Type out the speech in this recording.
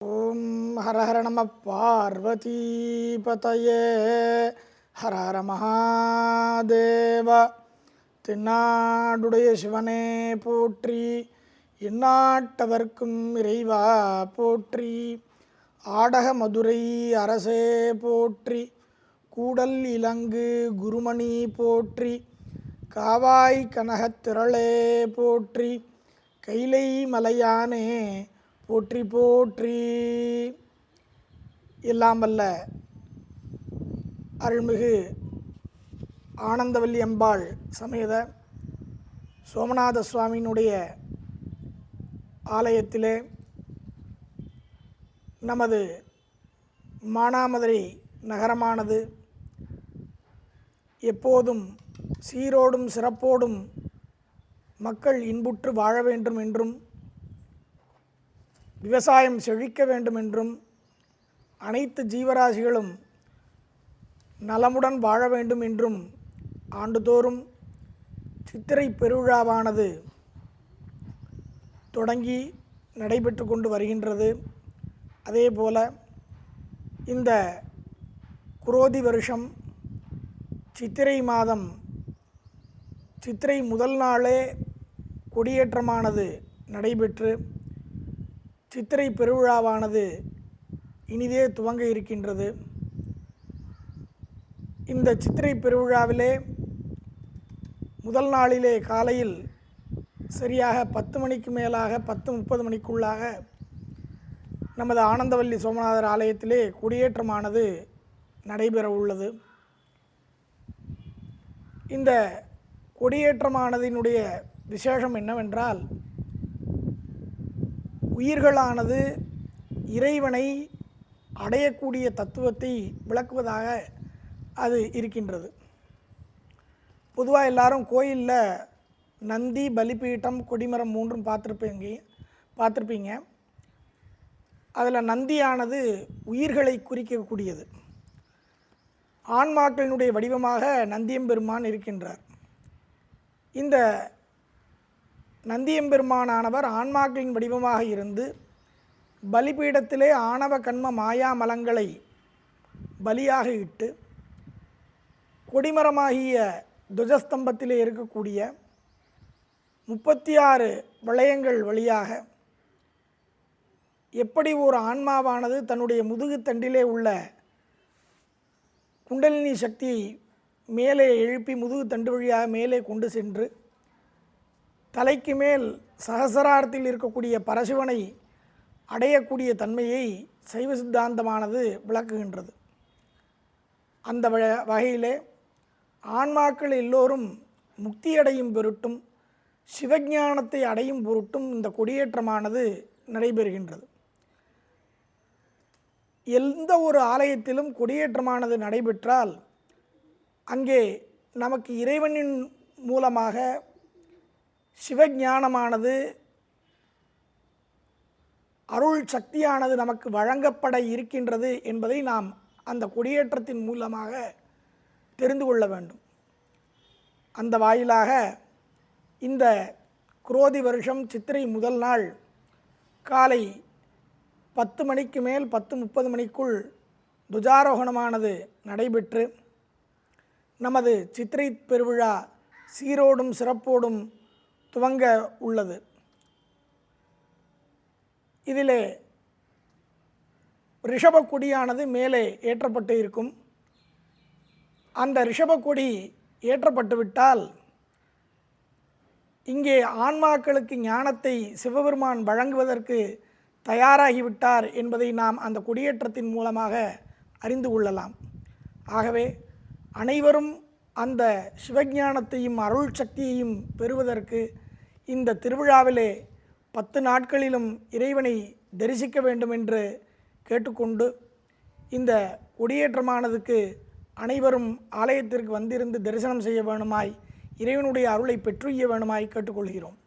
ஓம் ஹர ஹர நம பார்வதிபதயே ஹர ஹர மகாதேவ. தென்னாடுடைய சிவனே போற்றி, எந்நாட்டவர்க்கும் இறைவா போற்றி. ஆடக மதுரை அரசே போற்றி, கூடல் இலங்கு குருமணி போற்றி. காவாய் கனகத் திரளே போற்றி, கைலை மலையானே போற்றி போற்றி. எல்லாம் வல்ல அருள்மிகு ஆனந்தவல்லி அம்பாள் சமேத சோமநாத சுவாமியினுடைய ஆலயத்திலே நமது மானாமதுரை நகரமானது எப்போதும் சீரோடும் சிறப்போடும் மக்கள் இன்புற்று வாழ வேண்டும் என்றும், விவசாயம் செழிக்க வேண்டும் என்றும், அனைத்து ஜீவராசிகளும் நலமுடன் வாழ வேண்டும் என்றும் ஆண்டுதோறும் சித்திரை பெருவிழாவானது தொடங்கி நடைபெற்று கொண்டு வருகின்றது. அதேபோல இந்த குரோதி வருஷம் சித்திரை மாதம் சித்திரை முதல் நாளே கொடியேற்றமானது நடைபெற்று சித்திரை பெருவிழாவானது இனிதே துவங்க இருக்கின்றது. இந்த சித்திரை பெருவிழாவிலே முதல் நாளிலே காலையில் சரியாக 10 மணிக்கு மேலாக 10:30 மணிக்குள்ளாக நமது ஆனந்தவல்லி சோமநாதர் ஆலயத்திலே கொடியேற்றமானது நடைபெற உள்ளது. இந்த கொடியேற்றமானதினுடைய விசேஷம் என்னவென்றால், உயிர்களானது இறைவனை அடையக்கூடிய தத்துவத்தை விளக்குவதாக அது இருக்கின்றது. பொதுவாக எல்லாரும் கோயிலில் நந்தி, பலிபீட்டம், கொடிமரம் 3 பார்த்துருப்பீங்க. அதில் நந்தியானது உயிர்களை குறிக்கக்கூடியது. ஆன்மாக்களினுடைய வடிவமாக நந்தியம்பெருமான் இருக்கின்றார். இந்த நந்தியம்பெருமானானவர் ஆன்மாக்களின் வடிவமாக இருந்து பலிபீடத்திலே ஆணவ கண்ம மாயா மலங்களை பலியாக இட்டு, கொடிமரமாகிய துவஜஸ்தம்பத்திலே இருக்கக்கூடிய 36 வளையங்கள் வழியாக எப்படி ஒரு ஆன்மாவானது தன்னுடைய முதுகு தண்டிலே உள்ள குண்டலினி சக்தியை மேலே எழுப்பி முதுகு தண்டு வழியாக மேலே கொண்டு சென்று தலைக்கு மேல் சகசராரத்தில் இருக்கக்கூடிய பரசிவனை அடையக்கூடிய தன்மையை சைவ சித்தாந்தமானது விளக்குகின்றது. அந்த வகையிலே ஆன்மாக்கள் எல்லோரும் முக்தியடையும் பொருட்டும் சிவஞானத்தை அடையும் பொருட்டும் இந்த கொடியேற்றமானது நடைபெறுகின்றது. எந்த ஒரு ஆலயத்திலும் கொடியேற்றமானது நடைபெற்றால் அங்கே நமக்கு இறைவனின் மூலமாக சிவஞானமானது, அருள் சக்தியானது நமக்கு வழங்கப்பட இருக்கின்றது என்பதை நாம் அந்த கொடியேற்றத்தின் மூலமாக தெரிந்து கொள்ள வேண்டும். அந்த வாயிலாக இந்த குரோதி வருஷம் சித்திரை முதல் நாள் காலை 10 மணிக்கு மேல் 10:30 மணிக்குள் துஜாரோகணமானது நடைபெற்று நமது சித்திரை பெருவிழா சீரோடும் சிறப்போடும் துவங்க உள்ளது. இதிலே ரிஷபக்கொடியானது மேலே ஏற்றப்பட்டு இருக்கும். அந்த ரிஷபக்கொடி ஏற்றப்பட்டுவிட்டால் இங்கே ஆன்மாக்களுக்கு ஞானத்தை சிவபெருமான் வழங்குவதற்கு தயாராகிவிட்டார் என்பதை நாம் அந்த கொடியேற்றத்தின் மூலமாக அறிந்து கொள்ளலாம். ஆகவே அனைவரும் அந்த சிவஞானத்தையும் அருள் சக்தியையும் பெறுவதற்கு இந்த திருவிழாவிலே 10 நாட்களிலும் இறைவனை தரிசிக்க வேண்டும் என்று கேட்டுக்கொண்டு, இந்த கொடியேற்றமானதுக்கு அனைவரும் ஆலயத்திற்கு வந்திருந்து தரிசனம் செய்ய வேணுமாய், இறைவனுடைய அருளை பெற்றுய்ய வேணுமாய் கேட்டுக்கொள்கிறோம்.